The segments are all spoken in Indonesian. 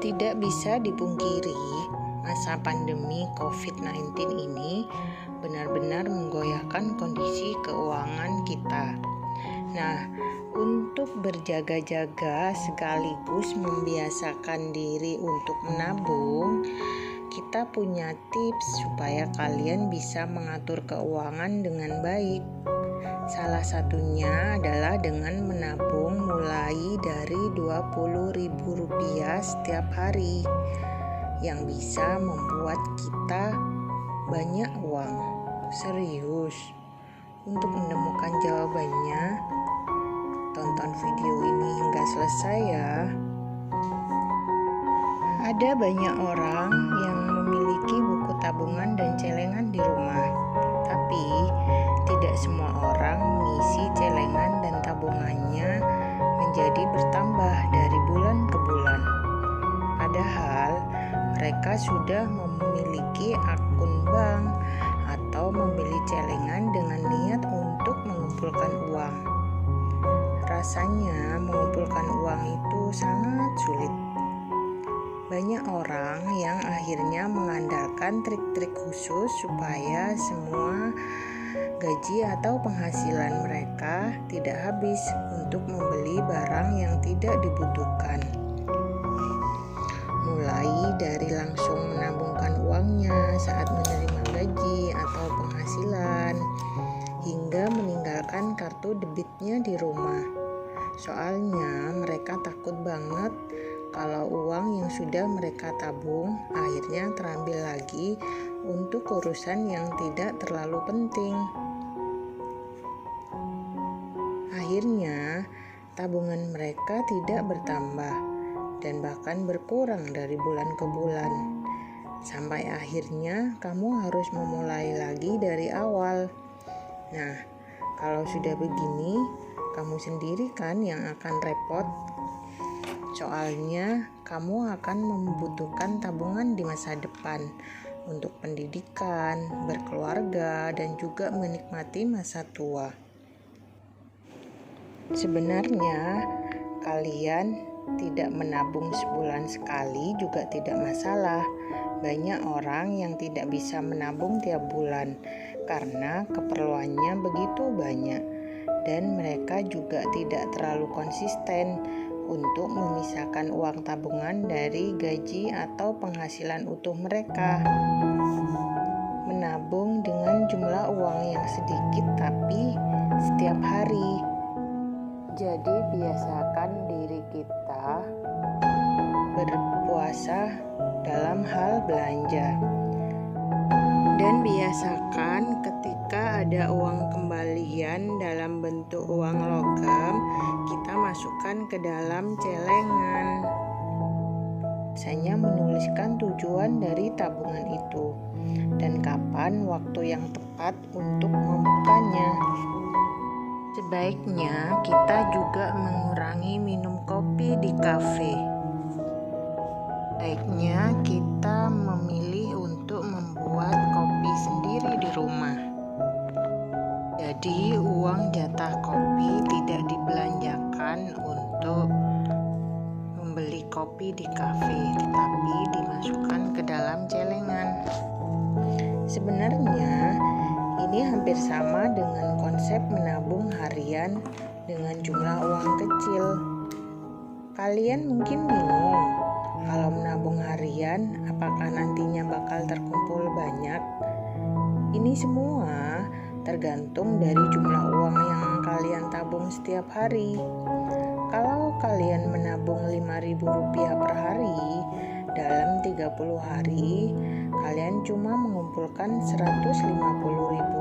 Tidak bisa dipungkiri, masa pandemi COVID-19 ini benar-benar menggoyahkan kondisi keuangan kita. Nah, untuk berjaga-jaga sekaligus membiasakan diri untuk menabung, kita punya tips supaya kalian bisa mengatur keuangan dengan baik. Salah satunya adalah dengan menabung mulai dari Rp20.000 setiap hari yang bisa membuat kita banyak uang. Serius. Untuk menemukan jawabannya, tonton video ini hingga selesai ya. Ada banyak orang yang memiliki buku tabungan dan celengan di rumah, tapi tidak semua orang mengisi celengan dan tabungannya menjadi bertambah dari bulan ke bulan. Padahal mereka sudah memiliki akun bank atau membeli celengan dengan niat untuk mengumpulkan uang. Rasanya mengumpulkan uang itu sangat sulit. Banyak orang yang akhirnya mengandalkan trik-trik khusus supaya semua gaji atau penghasilan mereka tidak habis untuk membeli barang yang tidak dibutuhkan. Mulai dari langsung menabungkan uangnya saat menerima gaji atau penghasilan, hingga meninggalkan kartu debitnya di rumah. Soalnya mereka takut banget kalau uang yang sudah mereka tabung akhirnya terambil lagi untuk urusan yang tidak terlalu penting. Akhirnya tabungan mereka tidak bertambah dan bahkan berkurang dari bulan ke bulan. Sampai akhirnya kamu harus memulai lagi dari awal. Nah, kalau sudah begini, kamu sendiri kan yang akan repot. Soalnya kamu akan membutuhkan tabungan di masa depan untuk pendidikan, berkeluarga, dan juga menikmati masa tua. Sebenarnya kalian tidak menabung sebulan sekali juga tidak masalah. Banyak orang yang tidak bisa menabung tiap bulan karena keperluannya begitu banyak, dan mereka juga tidak terlalu konsisten untuk memisahkan uang tabungan dari gaji atau penghasilan utuh mereka. Menabung dengan jumlah uang yang sedikit tapi setiap hari. Jadi biasakan diri kita berpuasa dalam hal belanja. Dan biasakan ketika ada uang kembalian dalam bentuk uang logam, kita masukkan ke dalam celengan. Saya menuliskan tujuan dari tabungan itu dan kapan waktu yang tepat untuk membukanya. Sebaiknya kita juga mengurangi minum kopi di kafe. Baiknya kita memilih untuk membuat kopi sendiri di rumah. Jadi uang jatah kopi tidak dibelanjakan untuk membeli kopi di kafe, tetapi dimasukkan ke dalam celengan. Sebenarnya ini hampir sama dengan konsep menabung harian dengan jumlah uang kecil. Kalian mungkin bingung, kalau menabung harian apakah nantinya bakal terkumpul banyak? Ini semua tergantung dari jumlah uang yang kalian tabung setiap hari. Kalau kalian menabung Rp5.000 per hari, dalam 30 hari kalian cuma mengumpulkan Rp150.000.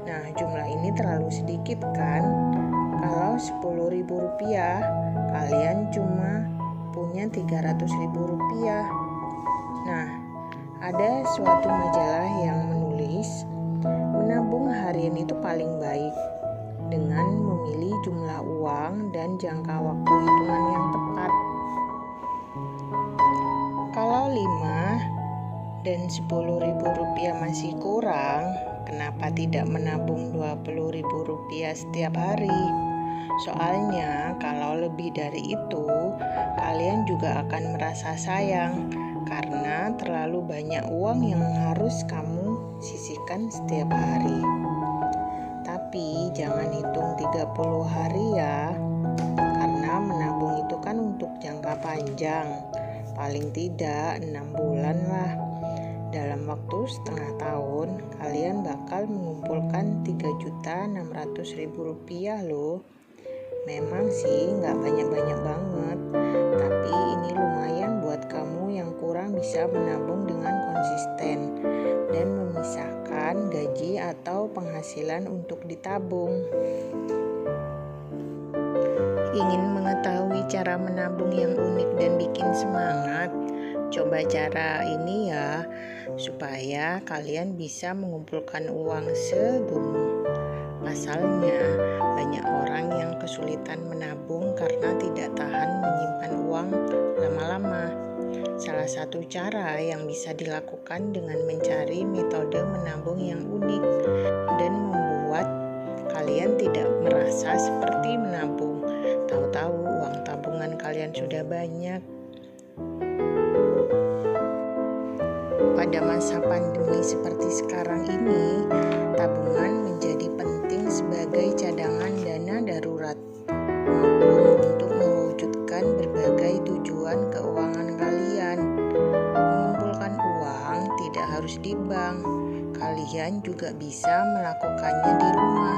Nah, jumlah ini terlalu sedikit kan? Kalau Rp10.000, kalian cuma punya Rp300.000. Nah, ada suatu majalah yang menulis menabung harian itu paling baik dengan memilih jumlah uang dan jangka waktu hitungan yang tepat. Kalau 5 dan Rp10.000 masih kurang, kenapa tidak menabung Rp20.000 setiap hari? Soalnya kalau lebih dari itu, kalian juga akan merasa sayang karena terlalu banyak uang yang harus kamu sisihkan setiap hari. Tapi jangan hitung 30 hari ya, karena menabung itu kan untuk jangka panjang, paling tidak 6 bulan lah. Dalam waktu setengah tahun, kalian bakal mengumpulkan Rp3.600.000 loh. Memang sih nggak banyak-banyak banget, tapi ini lumayan buat kamu yang kurang bisa menabung dengan konsisten dan memisahkan gaji atau penghasilan untuk ditabung. Ingin mengetahui cara menabung yang unik dan bikin semangat? Coba cara ini ya, supaya kalian bisa mengumpulkan uang segunung. Pasalnya, banyak orang yang kesulitan menabung karena tidak tahan menyimpan uang lama-lama. Salah satu cara yang bisa dilakukan dengan mencari metode menabung yang unik dan membuat kalian tidak merasa seperti menabung. Tahu-tahu uang tabungan kalian sudah banyak. Pada masa pandemi seperti sekarang ini, tabungan menjadi penting sebagai cadangan dana darurat maupun untuk mewujudkan berbagai tujuan keuangan kalian. Mengumpulkan uang tidak harus di bank. Kalian juga bisa melakukannya di rumah,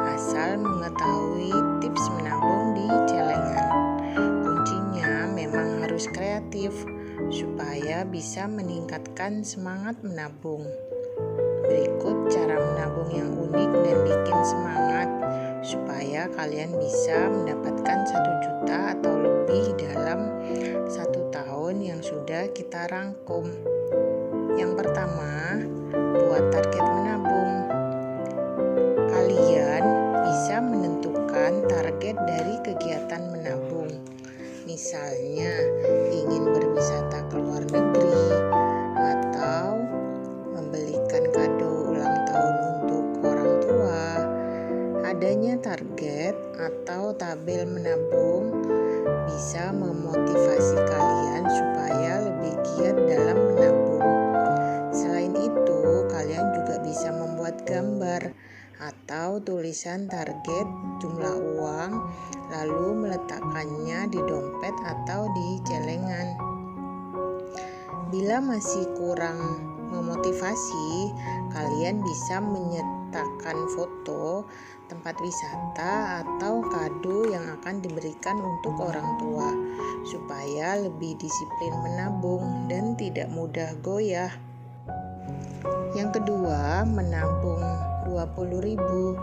asal mengetahui tips menabung di celengan. Kuncinya memang harus kreatif supaya bisa meningkatkan semangat menabung. Berikut cara menabung yang unik dan bikin semangat supaya kalian bisa mendapatkan 1 juta atau lebih dalam 1 tahun yang sudah kita rangkum. Yang pertama, buat target menabung. Kalian bisa menentukan target dari kegiatan menabung. Misalnya, ingin berwisata ke luar negeri atau membelikan kado ulang tahun untuk orang tua. Adanya target atau tabel menabung bisa memotivasi kalian supaya lebih giat dalam menabung. Selain itu, kalian juga bisa membuat gambar atau tulisan target jumlah uang, lalu meletakkannya di dompet atau di celengan. Bila masih kurang memotivasi, kalian bisa menyertakan foto tempat wisata atau kado yang akan diberikan untuk orang tua, supaya lebih disiplin menabung dan tidak mudah goyah. Yang kedua, menabung 20.000.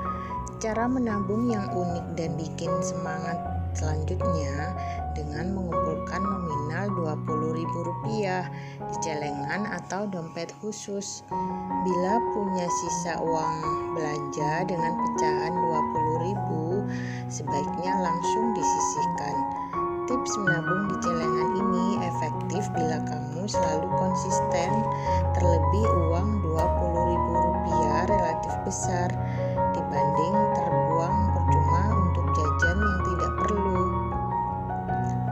Cara menabung yang unik dan bikin semangat selanjutnya dengan mengumpulkan nominal Rp20.000 di celengan atau dompet khusus. Bila punya sisa uang belanja dengan pecahan 20.000, sebaiknya langsung disisihkan. Tips menabung di celengan ini efektif bila kamu selalu konsisten, terlebih uang Rp20.000 relatif besar dibanding terbuang percuma untuk jajan yang tidak perlu.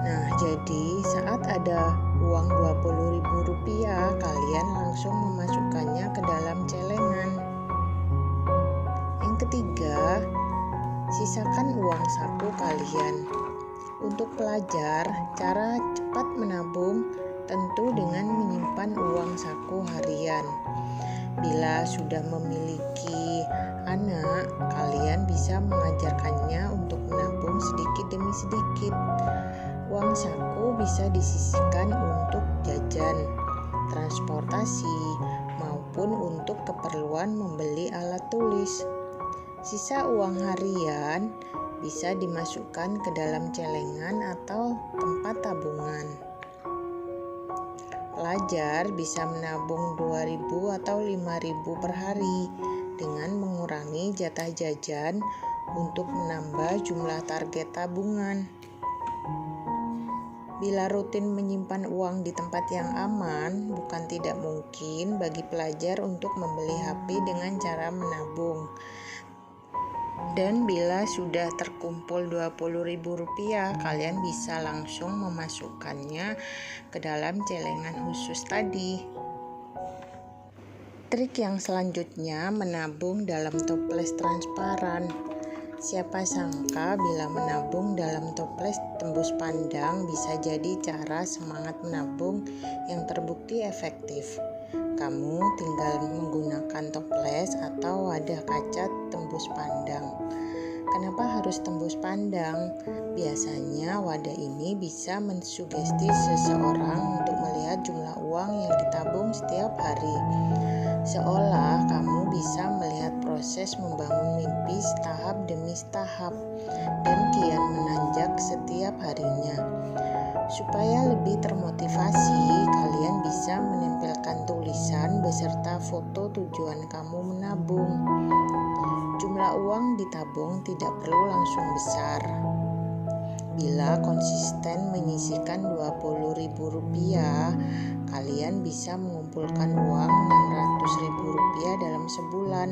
Nah, jadi saat ada uang Rp20.000, kalian langsung memasukkannya ke dalam celengan. Yang ketiga, sisakan uang saku kalian. Untuk pelajar, cara cepat menabung tentu dengan menyimpan uang saku harian. Bila sudah memiliki anak, kalian bisa mengajarkannya untuk menabung sedikit demi sedikit. Uang saku bisa disisihkan untuk jajan, transportasi, maupun untuk keperluan membeli alat tulis. Sisa uang harian bisa dimasukkan ke dalam celengan atau tempat tabungan. Pelajar bisa menabung 2.000 atau 5.000 per hari dengan mengurangi jatah jajan untuk menambah jumlah target tabungan. Bila rutin menyimpan uang di tempat yang aman, bukan tidak mungkin bagi pelajar untuk membeli HP dengan cara menabung. Dan bila sudah terkumpul Rp20.000, kalian bisa langsung memasukkannya ke dalam celengan khusus tadi. Trik yang selanjutnya menabung dalam toples transparan. Siapa sangka bila menabung dalam toples tembus pandang bisa jadi cara semangat menabung yang terbukti efektif. Kamu tinggal menggunakan toples atau wadah kaca tembus pandang. Kenapa harus tembus pandang? Biasanya wadah ini bisa mensugesti seseorang untuk melihat jumlah uang yang ditabung setiap hari. Seolah kamu bisa melihat proses membangun mimpi tahap demi tahap dan kian menanjak setiap harinya. Supaya lebih termotivasi, kalian bisa menempelkan tulisan beserta foto tujuan kamu menabung. Jumlah uang ditabung tidak perlu langsung besar. Bila konsisten menyisihkan Rp20.000, kalian bisa mengumpulkan uang Rp600.000 dalam sebulan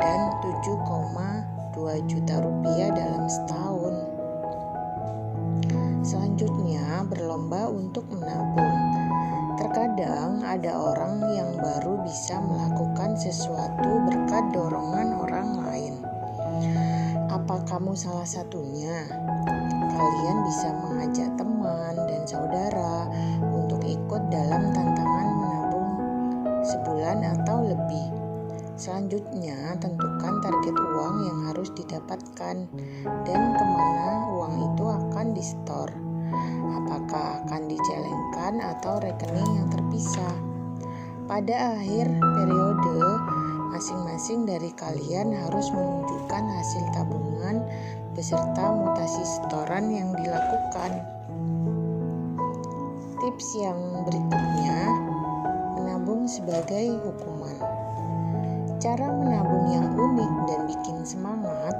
dan Rp7,2 juta dalam setahun. Selanjutnya, berlomba untuk menabung. Terkadang ada orang yang baru bisa melakukan sesuatu berkat dorongan orang lain. Apa kamu salah satunya? Kalian bisa mengajak teman dan saudara untuk ikut dalam tantangan menabung sebulan atau lebih. Selanjutnya, tentukan target uang yang harus didapatkan dan kemana uang itu akan disetor. Apakah akan dicelengkan atau rekening yang terpisah? Pada akhir periode, masing-masing dari kalian harus menunjukkan hasil tabungan beserta mutasi setoran yang dilakukan. Tips yang berikutnya, menabung sebagai hukuman. Cara menabung yang unik dan bikin semangat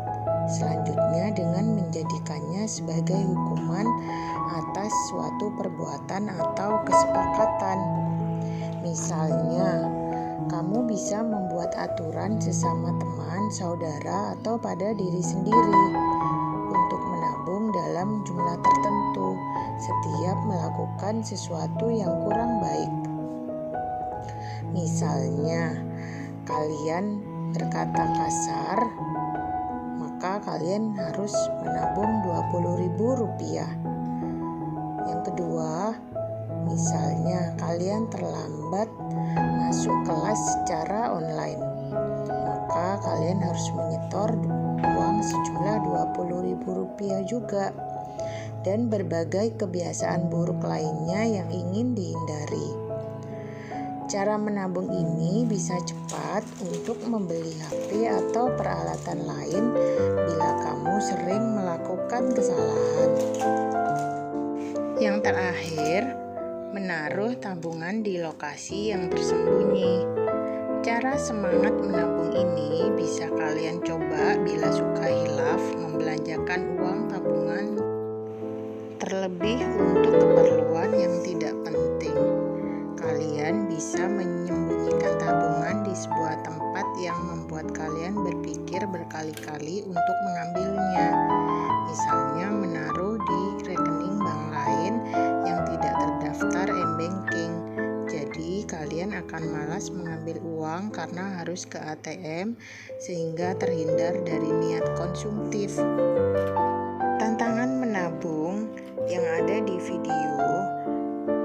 selanjutnya dengan menjadikannya sebagai hukuman atas suatu perbuatan atau kesepakatan. Misalnya, kamu bisa membuat aturan sesama teman, saudara, atau pada diri sendiri untuk menabung dalam jumlah tertentu setiap melakukan sesuatu yang kurang baik. Misalnya, kalian berkata kasar, maka kalian harus menabung Rp20.000. Yang kedua, misalnya kalian terlambat masuk kelas secara online, maka kalian harus menyetor uang sejumlah Rp20.000 juga, dan berbagai kebiasaan buruk lainnya yang ingin dihindari. Cara menabung ini bisa cepat untuk membeli HP atau peralatan lain bila kamu sering melakukan kesalahan. Yang terakhir, menaruh tabungan di lokasi yang tersembunyi. Cara semangat menabung ini bisa kalian coba bila suka hilaf membelanjakan uang tabungan, terlebih untuk keperluan yang tidak penting. Kalian bisa menyembunyikan tabungan di sebuah tempat yang membuat kalian berpikir berkali-kali untuk mengambilnya. Misalnya menaruh di rekening bank lain yang tidak terdaftar m-banking. Jadi kalian akan malas mengambil uang karena harus ke ATM sehingga terhindar dari niat konsumtif. Tantangan menabung yang ada di video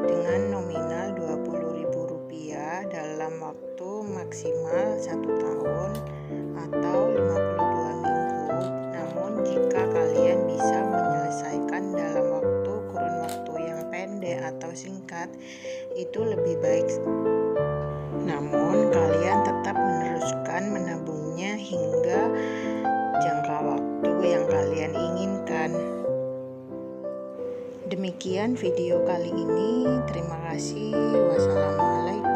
dengan nominal Rp20.000 dalam waktu maksimal 1 tahun atau 52 minggu. Namun jika kalian bisa menyelesaikan dalam kurun waktu yang pendek atau singkat, itu lebih baik. Namun kalian tetap meneruskan menabungnya hingga jangka waktu yang kalian inginkan. Demikian video kali ini. Terima kasih. Wassalamualaikum.